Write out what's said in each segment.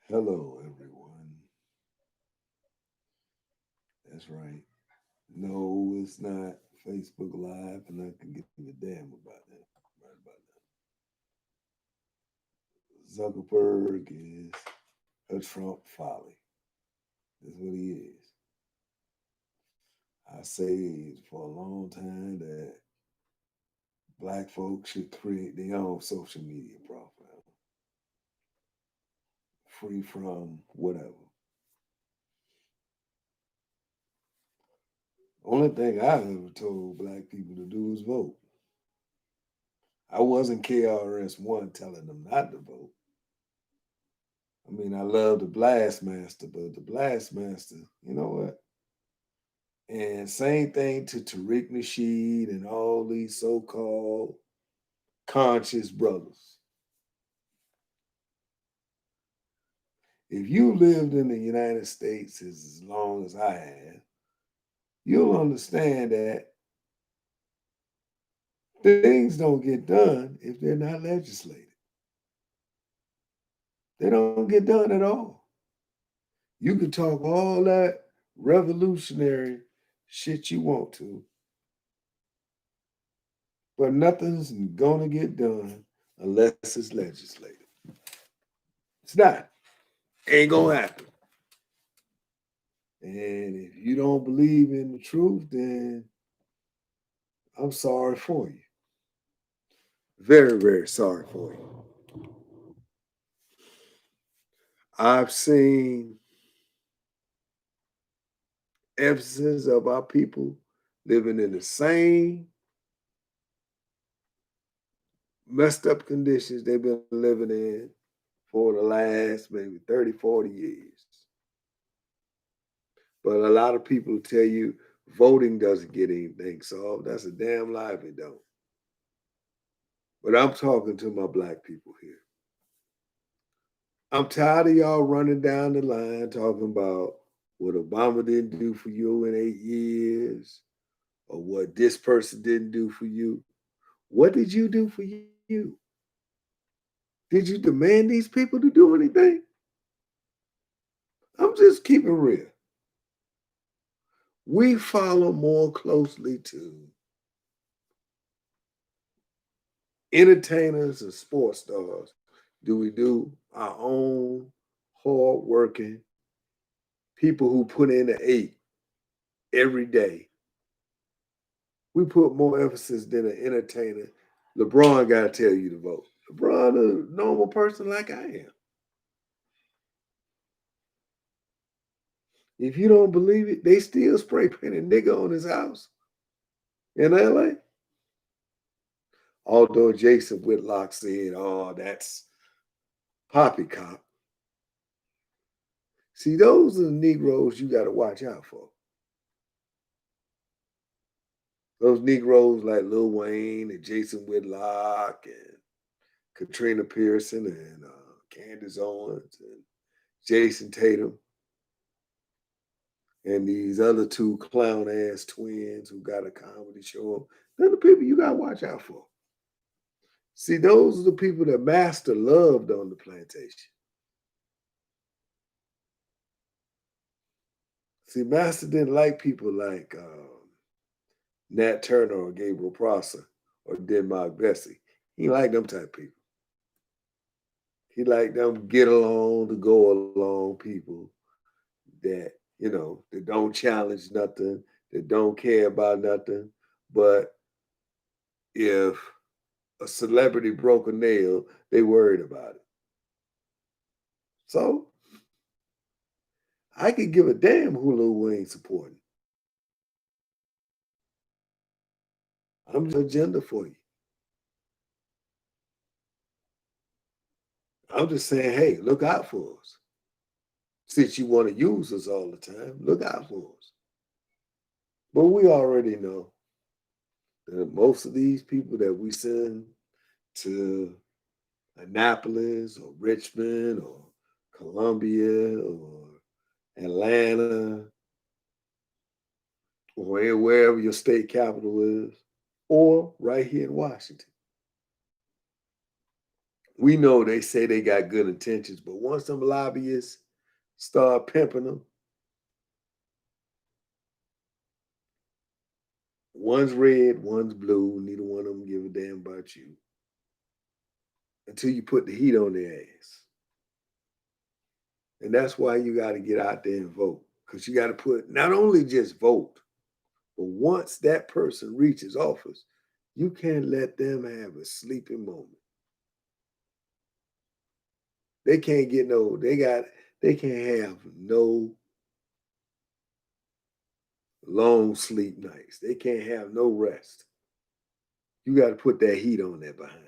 Hello, everyone. That's right. No, it's not Facebook Live, and I can give a damn about that. Right about that. Zuckerberg is a Trump folly. That's what he is. I say for a long time that black folks should create their own social media profile, free from whatever. Only thing I've ever told black people to do is vote. I wasn't KRS One telling them not to vote. I mean, I love the Blast Master, but the Blast Master, you know what? And same thing to Tariq Nasheed and all these so-called conscious brothers. If you lived in the United States as long as I have, you'll understand that things don't get done if they're not legislated. They don't get done at all. You can talk all that revolutionary shit you want to, but nothing's gonna get done unless it's legislated. It's not. Ain't gonna happen. And if you don't believe in the truth, then I'm sorry for you. Very, very sorry for you. I've seen emphasis of our people living in the same messed up conditions they've been living in for the last maybe 30, 40 years. But a lot of people tell you voting doesn't get anything solved. That's a damn lie if it don't. But I'm talking to my black people here. I'm tired of y'all running down the line talking about what Obama didn't do for you in 8 years or what this person didn't do for you. What did you do for you? Did you demand these people to do anything? I'm just keeping real. We follow more closely to entertainers and sports stars do we do our own hard working people who put in the eight every day. We put more emphasis than an entertainer. LeBron got to tell you to vote. LeBron, a normal person like I am. If you don't believe it, they still spray painted nigga on his house in LA. Although Jason Whitlock said, oh, that's poppycock. See, those are the Negroes you got to watch out for. Those Negroes like Lil Wayne and Jason Whitlock and Katrina Pearson and Candace Owens and Jason Tatum and these other two clown ass twins who got a comedy show. They're the people you got to watch out for. See, those are the people that Master loved on the plantation. See, Master didn't like people like Nat Turner or Gabriel Prosser or Denmark Bessie. He liked them type people. He liked them get along to go along people that, that don't challenge nothing, that don't care about nothing. But if a celebrity broke a nail, they worried about it. So I could give a damn who Lil Wayne supporting. I'm just agenda for you. I'm just saying, hey, look out for us. Since you want to use us all the time, look out for us. But we already know that most of these people that we send to Annapolis or Richmond or Columbia or Atlanta or wherever your state capital is, or right here in Washington. We know they say they got good intentions, but once some lobbyists start pimping them, one's red, one's blue, neither one of them give a damn about you until you put the heat on their ass. And that's why you got to get out there and vote, because you got to put, not only just vote, but once that person reaches office, you can't let them have a sleeping moment. They can't get no, they can't have no long sleep nights. They can't have no rest. You got to put that heat on their behind.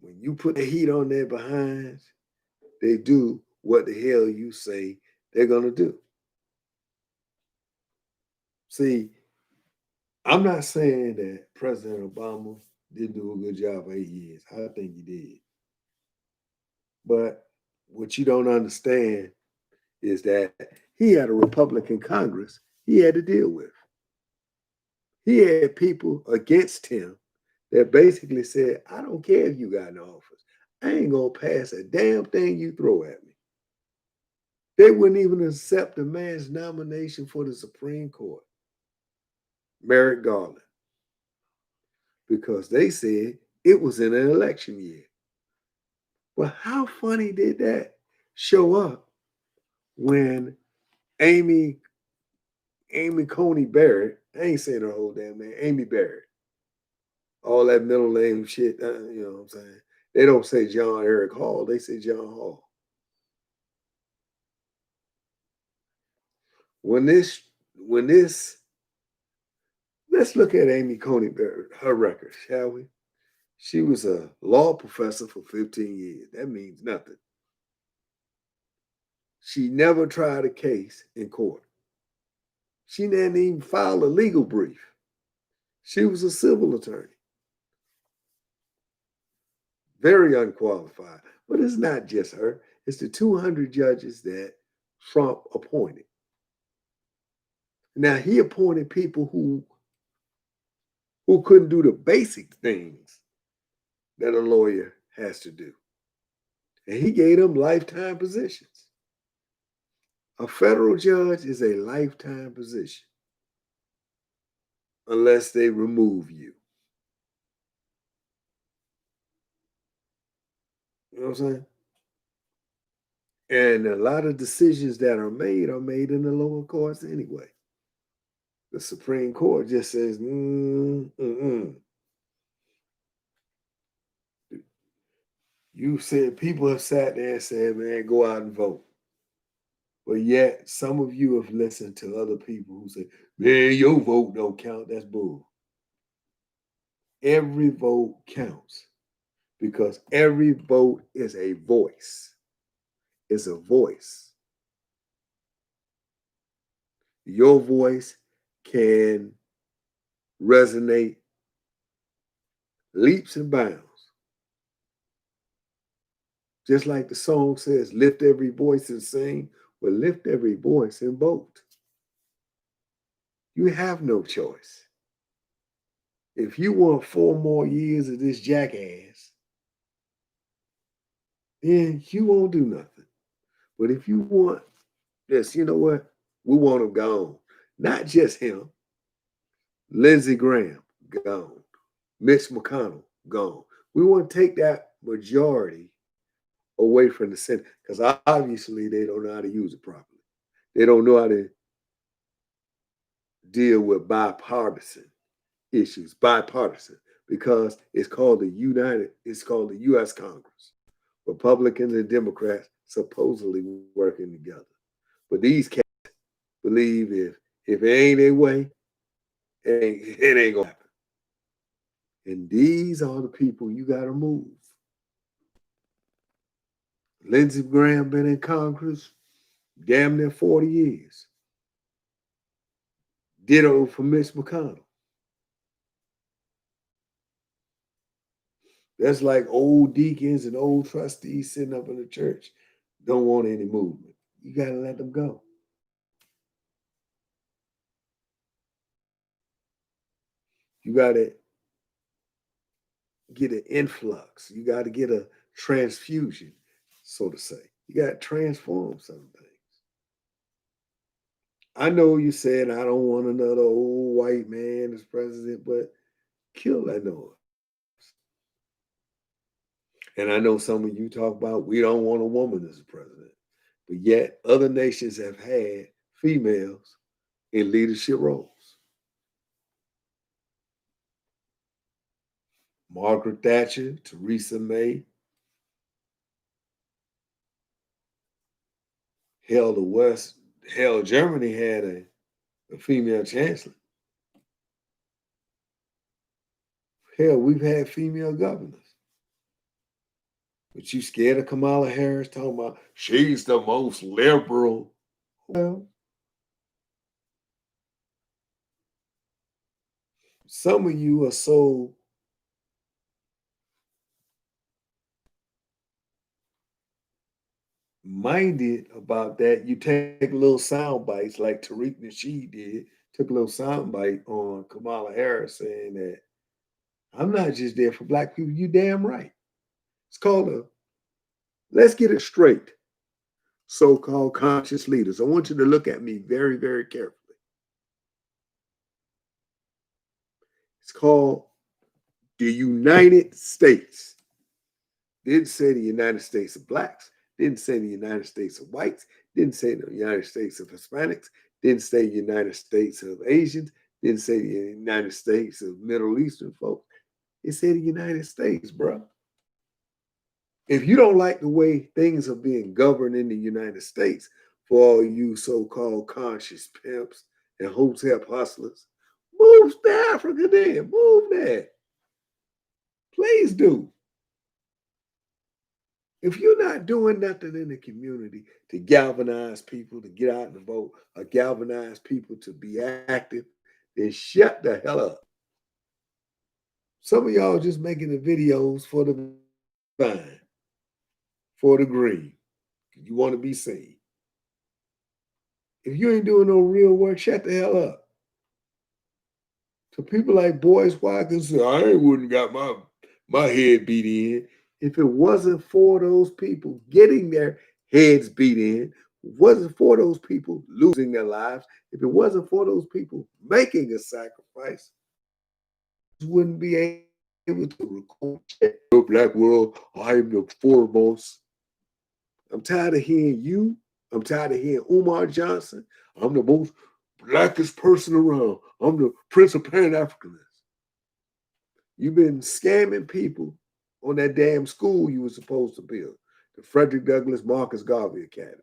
When you put the heat on their behind, they do what the hell you say they're going to do. See, I'm not saying that President Obama didn't do a good job for 8 years. I think he did. But what you don't understand is that he had a Republican Congress he had to deal with. He had people against him that basically said, I don't care if you got in office. I ain't going to pass a damn thing you throw at me. They wouldn't even accept the man's nomination for the Supreme Court, Merrick Garland, because they said it was in an election year. Well, how funny did that show up when Amy Coney Barrett, I ain't saying her whole damn name, Amy Barrett, all that middle name shit, you know what I'm saying? They don't say John Eric Hall, they say John Hall. When this, let's look at Amy Coney Barrett, her record, shall we? She was a law professor for 15 years. That means nothing. She never tried a case in court. She didn't even file a legal brief. She was a civil attorney. Very unqualified. But it's not just her. It's the 200 judges that Trump appointed. Now, he appointed people who couldn't do the basic things that a lawyer has to do. And he gave them lifetime positions. A federal judge is a lifetime position unless they remove you. You know what I'm saying? And a lot of decisions that are made in the lower courts anyway. The Supreme Court just says, You said people have sat there and said, man, go out and vote. But yet some of you have listened to other people who say, man, your vote don't count. That's bull. Every vote counts because every vote is a voice. It's a voice. Your voice can resonate leaps and bounds. Just like the song says, lift every voice and sing. Well, lift every voice and vote. You have no choice. If you want 4 more years of this jackass, then you won't do nothing. But if you want this, you know what? We want him gone. Not just him. Lindsey Graham, gone. Mitch McConnell, gone. We want to take that majority away from the Senate because obviously they don't know how to use it properly. They don't know how to deal with bipartisan issues, because it's called the U.S. Congress. Republicans and Democrats supposedly working together. But these cats believe if it ain't their way, it ain't gonna happen. And these are the people you gotta move. Lindsey Graham been in Congress damn near 40 years. Ditto for Mitch McConnell. That's like old deacons and old trustees sitting up in the church don't want any movement. You got to let them go. You got to get an influx. You got to get a transfusion, so to say. You got to transform some things. I know you said I don't want another old white man as president, but kill that noise. And I know some of you talk about we don't want a woman as a president, but yet other nations have had females in leadership roles. Margaret Thatcher, Theresa May, hell, Germany had a female chancellor. Hell, we've had female governors. But you scared of Kamala Harris talking about she's the most liberal? Well, some of you are so minded about that, you take little sound bites like Tariq Nasheed did, took a little sound bite on Kamala Harris saying that I'm not just there for black people. You damn right. It's called let's get it straight, so-called conscious leaders. I want you to look at me very, very carefully. It's called the United States. Didn't say the United States of blacks, didn't say the United States of whites, didn't say the United States of Hispanics, didn't say the United States of Asians, didn't say the United States of Middle Eastern folks. It said the United States, bro. If you don't like the way things are being governed in the United States, for all you so-called conscious pimps and hotel hustlers, move to Africa then. Move there. Please do. If you're not doing nothing in the community to galvanize people to get out and vote or galvanize people to be active, then shut the hell up. Some of y'all just making the videos for the vine, for the green. You want to be seen. If you ain't doing no real work, shut the hell up. So people like Boyce Watkins say, I wouldn't got my head beat in. If it wasn't for those people getting their heads beat in, wasn't for those people losing their lives, if it wasn't for those people making a sacrifice, wouldn't be able to record the black world. I am the foremost. I'm tired of hearing you. I'm tired of hearing Umar Johnson. I'm the most blackest person around. I'm the Prince of Pan-Africanism. You've been scamming people on that damn school you were supposed to build, the Frederick Douglass Marcus Garvey Academy.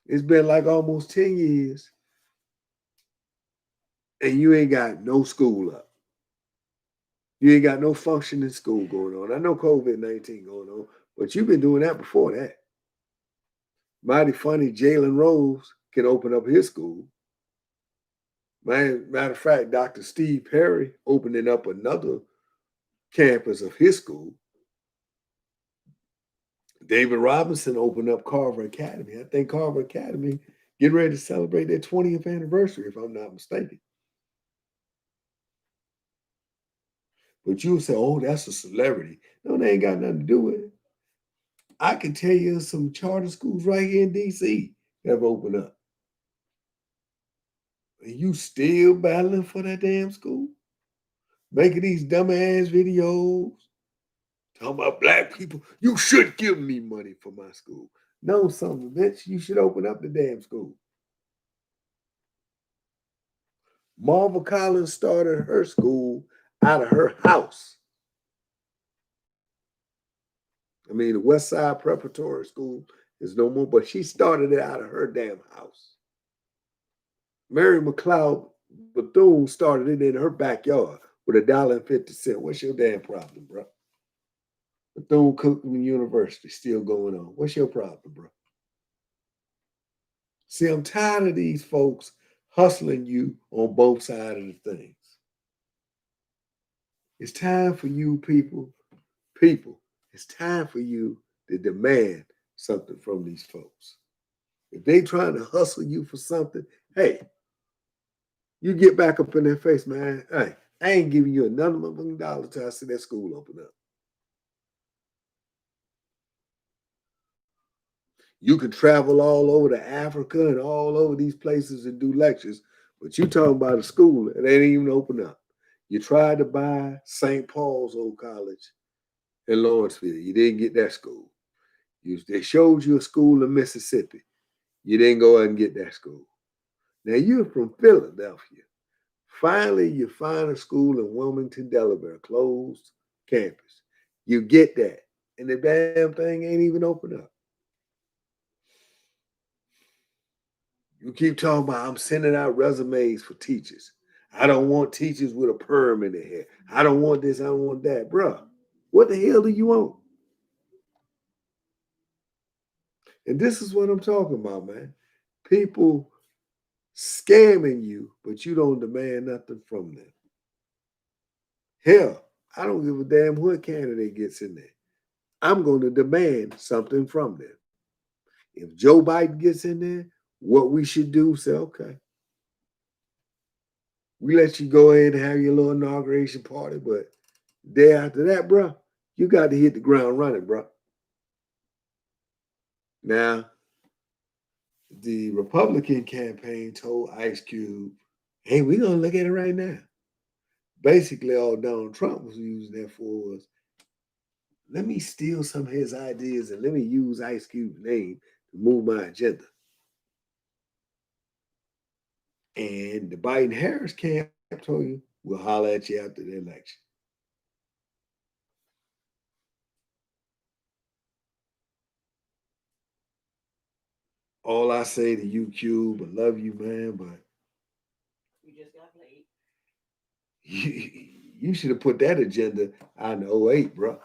It's been like almost 10 years, and you ain't got no school up. You ain't got no functioning school going on. I know COVID-19 going on, but you've been doing that before that. Mighty funny, Jalen Rose can open up his school. Matter of fact, Dr. Steve Perry opening up another campus of his school. David Robinson opened up Carver Academy. I think Carver Academy getting ready to celebrate their 20th anniversary, if I'm not mistaken. But you say, oh, that's a celebrity. No, they ain't got nothing to do with it. I can tell you some charter schools right here in D.C. have opened up. And you still battling for that damn school? Making these dumbass videos, talking about black people. You should give me money for my school. No, son of a bitch, you should open up the damn school. Marva Collins started her school out of her house. I mean, the West Side Preparatory School is no more, but she started it out of her damn house. Mary McLeod Bethune started it in her backyard with $1.50. What's your damn problem, bro? Bethune-Cookman University still going on. What's your problem, bro? See, I'm tired of these folks hustling you on both sides of the things. It's time for you people, it's time for you to demand something from these folks. If they trying to hustle you for something, hey, you get back up in their face, man. Hey, I ain't giving you another motherfucking dollar till I see that school open up. You can travel all over to Africa and all over these places and do lectures, but you talking about a school that ain't even open up. You tried to buy St. Paul's Old College in Lawrenceville. You didn't get that school. They showed you a school in Mississippi. You didn't go out and get that school. Now you're from Philadelphia. Finally, you find a school in Wilmington, Delaware, closed campus. You get that. And the damn thing ain't even open up. You keep talking about I'm sending out resumes for teachers. I don't want teachers with a perm in their hair. I don't want this, I don't want that. Bruh, what the hell do you want? And this is what I'm talking about, man. People scamming you, but you don't demand nothing from them. Hell, I don't give a damn what candidate gets in there. I'm going to demand something from them. If Joe Biden gets in there, what we should do, say, okay, we let you go ahead and have your little inauguration party, but day after that, bro, you got to hit the ground running, bro. Now, the Republican campaign told Ice Cube, hey, we're going to look at it right now. Basically, all Donald Trump was using that for was, let me steal some of his ideas and let me use Ice Cube's name to move my agenda. And the Biden-Harris camp told you, we'll holler at you after the election. All I say to you, Cube, I love you, man, but we just got played. You should have put that agenda on the 08, bro.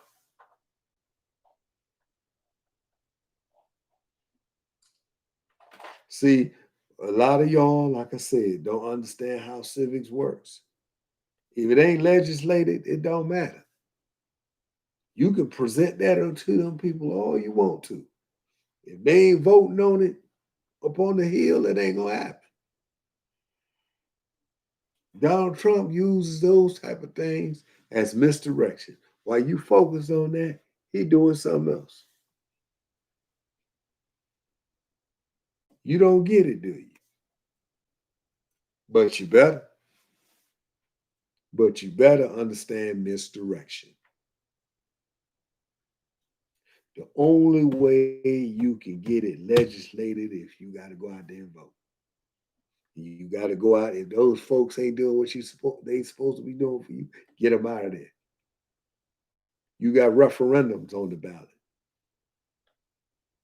See, a lot of y'all, like I said, don't understand how civics works. If it ain't legislated, it don't matter. You can present that to them people all you want to. If they ain't voting on it up on the hill, it ain't gonna happen. Donald Trump uses those type of things as misdirection. While you focus on that, he doing something else. You don't get it, do you? But you better. But you better understand misdirection. The only way you can get it legislated if you got to go out there and vote. You got to go out. If those folks ain't doing what they supposed to be doing for you, get them out of there. You got referendums on the ballot.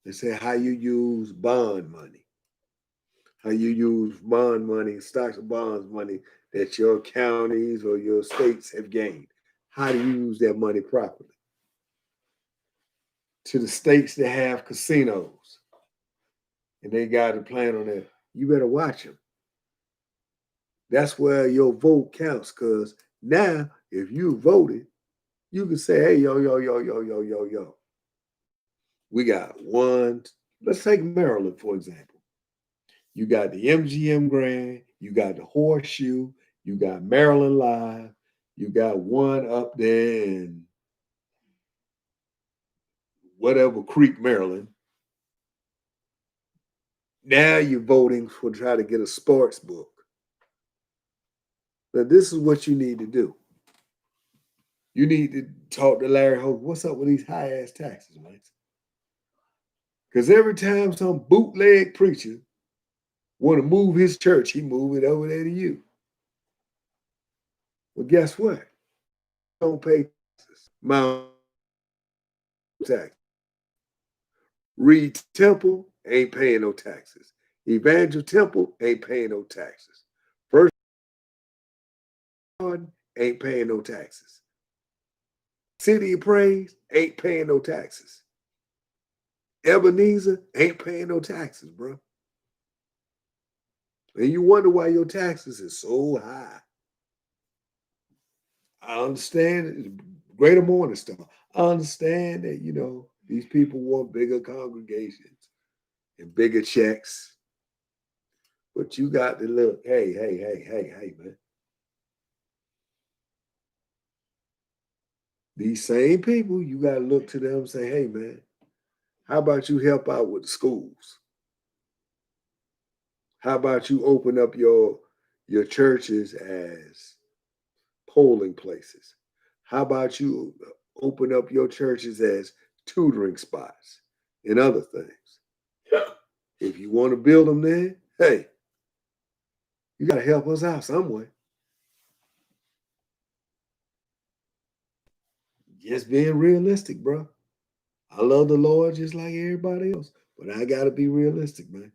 They say how you use bond money, how you use bond money, stocks and bonds money that your counties or your states have gained. How to use that money properly. To the states that have casinos and they got a plan on that, you better watch them. That's where your vote counts because now if you voted, you can say, hey, yo. We got one. Let's take Maryland, for example. You got the MGM Grand, you got the Horseshoe, you got Maryland Live, you got one up there in whatever Creek, Maryland. Now you're voting for trying to get a sports book. Now, this is what you need to do. You need to talk to Larry Hogan. What's up with these high ass taxes, man? Because every time some bootleg preacher want to move his church, he move it over there to you. Well, guess what? Don't pay taxes. Mount tax. Reed Temple ain't paying no taxes. Evangel Temple ain't paying no taxes. First Garden ain't paying no taxes. City of Praise ain't paying no taxes. Ebenezer ain't paying no taxes, bro. And you wonder why your taxes is so high. I understand Greater Morning Star. I understand that, these people want bigger congregations and bigger checks. But you got to look, hey, man. These same people, you got to look to them and say, hey, man, how about you help out with the schools? How about you open up your churches as polling places? How about you open up your churches as tutoring spots and other things? If you want to build them there, hey, you got to help us out some way. Just being realistic, bro. I love the Lord just like everybody else, but I got to be realistic, man.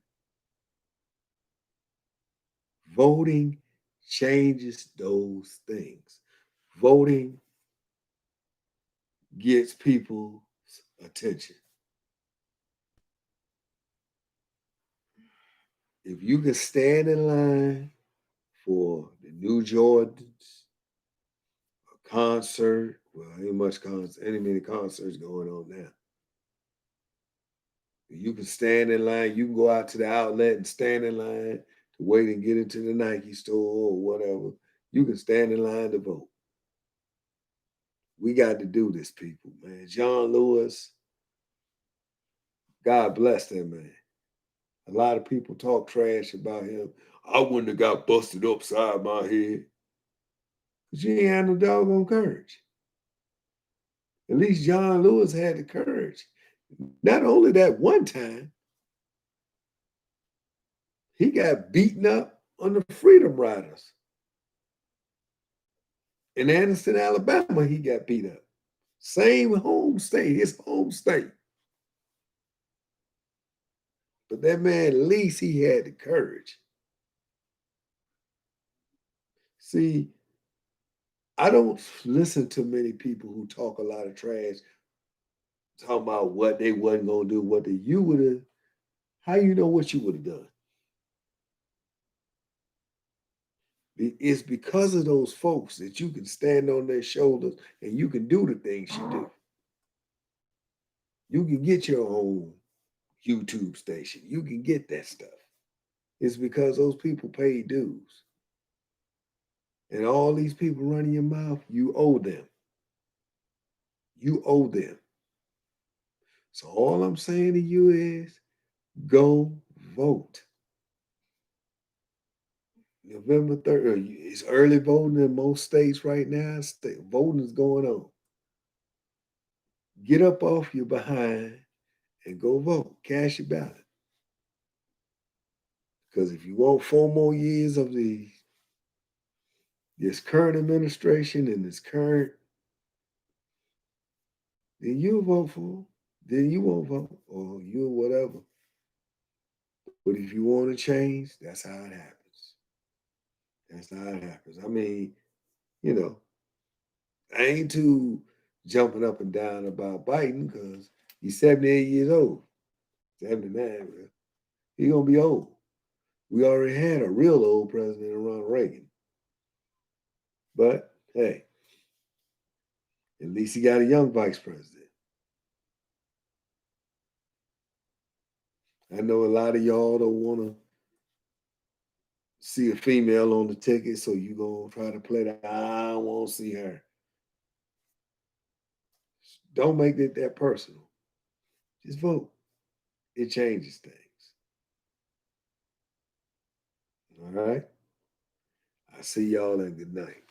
Voting changes those things. Voting gets people's attention. If you can stand in line for the new Jordans, a concert, well, ain't many concerts going on now. You can stand in line. You can go out to the outlet and stand in line to wait and get into the Nike store or whatever. You can stand in line to vote. We got to do this, people, man. John Lewis, God bless him, man. A lot of people talk trash about him. I wouldn't have got busted upside my head. Because you ain't had no doggone courage. At least John Lewis had the courage. Not only that one time, he got beaten up on the Freedom Riders. In Anderson, Alabama, he got beat up. Same home state, his home state. But that man, at least he had the courage. See, I don't listen to many people who talk a lot of trash, talking about what they wasn't gonna do, what you would have. How you know what you would have done? It's because of those folks that you can stand on their shoulders and you can do the things you do. You can get your own YouTube station. You can get that stuff. It's because those people pay dues. And all these people running your mouth, you owe them. You owe them. So all I'm saying to you is go vote. November 3rd, it's early voting in most states right now. Voting is going on. Get up off your behind and go vote. Cash your ballot. Because if you want 4 more years of this current administration and this current, then you'll vote for them. Then you won't vote or you'll whatever. But if you want to change, that's how it happens. That's how it happens. I mean, you know, I ain't too jumping up and down about Biden because he's 78 years old. 79, he gonna be old. We already had a real old president, Ronald Reagan. But hey, at least he got a young vice president. I know a lot of y'all don't want to see a female on the ticket, so you gonna try to play that. I won't see her. Don't make it that personal. Just vote. It changes things. All right. I see y'all and good night.